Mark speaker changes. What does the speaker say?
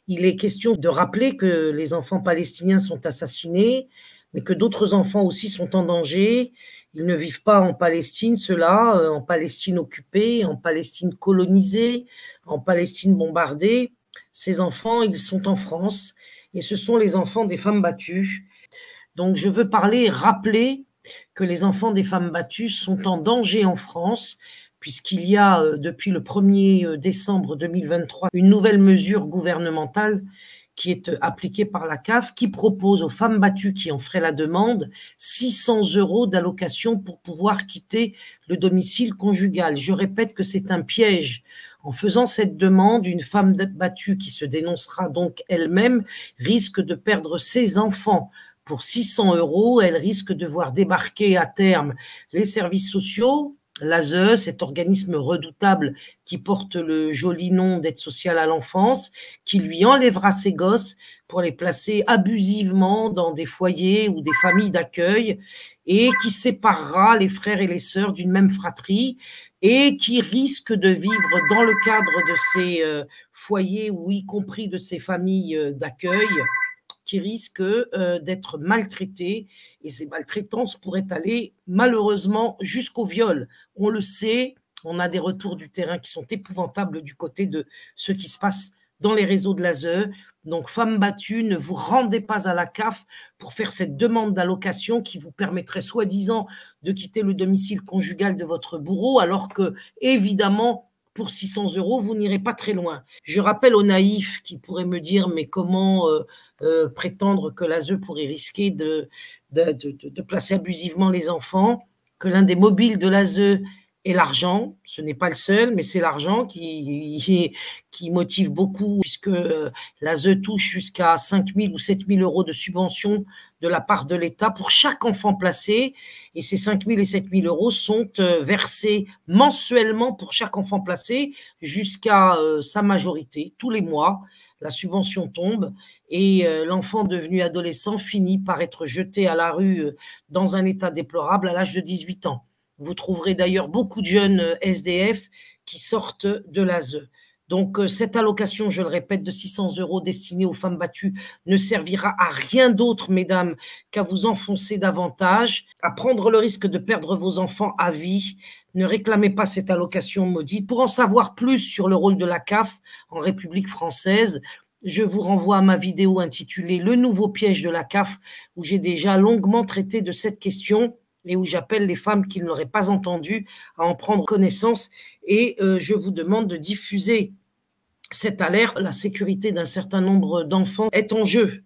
Speaker 1: Il est question de rappeler que les enfants palestiniens sont assassinés, mais que d'autres enfants aussi sont en danger. Ils ne vivent pas en Palestine, ceux-là, en Palestine occupée, en Palestine colonisée, en Palestine bombardée. Ces enfants, ils sont en France et ce sont les enfants des femmes battues. Donc je veux parler et rappeler que les enfants des femmes battues sont en danger en France, puisqu'il y a depuis le 1er décembre 2023 une nouvelle mesure gouvernementale qui est appliquée par la CAF, qui propose aux femmes battues qui en feraient la demande 600 € d'allocation pour pouvoir quitter le domicile conjugal. Je répète que c'est un piège. En faisant cette demande, une femme battue qui se dénoncera donc elle-même risque de perdre ses enfants. Pour 600 €, elle risque de voir débarquer à terme les services sociaux, l'ASE, cet organisme redoutable qui porte le joli nom d'aide sociale à l'enfance, qui lui enlèvera ses gosses pour les placer abusivement dans des foyers ou des familles d'accueil et qui séparera les frères et les sœurs d'une même fratrie et qui risque de vivre dans le cadre de ces foyers ou y compris de ces familles d'accueil qui risquent d'être maltraités et ces maltraitances pourraient aller malheureusement jusqu'au viol. On le sait, on a des retours du terrain qui sont épouvantables du côté de ce qui se passe dans les réseaux de l'ASE. Donc, femmes battues, ne vous rendez pas à la CAF pour faire cette demande d'allocation qui vous permettrait soi-disant de quitter le domicile conjugal de votre bourreau, alors que, évidemment, pour 600 €, vous n'irez pas très loin. Je rappelle aux naïfs qui pourraient me dire, mais comment prétendre que l'ASE pourrait risquer de placer abusivement les enfants, que l'un des mobiles de l'ASE est l'argent. Ce n'est pas le seul, mais c'est l'argent qui motive beaucoup, puisque l'ASE touche jusqu'à 5 000 ou 7 000 € de subvention de la part de l'État pour chaque enfant placé. Et ces 5 000 et 7 000 € sont versés mensuellement pour chaque enfant placé jusqu'à sa majorité. Tous les mois, la subvention tombe et l'enfant devenu adolescent finit par être jeté à la rue dans un état déplorable à l'âge de 18 ans. Vous trouverez d'ailleurs beaucoup de jeunes SDF qui sortent de l'ASE. Donc, cette allocation, je le répète, de 600 € destinée aux femmes battues ne servira à rien d'autre, mesdames, qu'à vous enfoncer davantage, à prendre le risque de perdre vos enfants à vie. Ne réclamez pas cette allocation maudite. Pour en savoir plus sur le rôle de la CAF en République française, je vous renvoie à ma vidéo intitulée « Le nouveau piège de la CAF » où j'ai déjà longuement traité de cette question et où j'appelle les femmes qui ne l'auraient pas entendu à en prendre connaissance. Et je vous demande de diffuser cette alerte. La sécurité d'un certain nombre d'enfants est en jeu.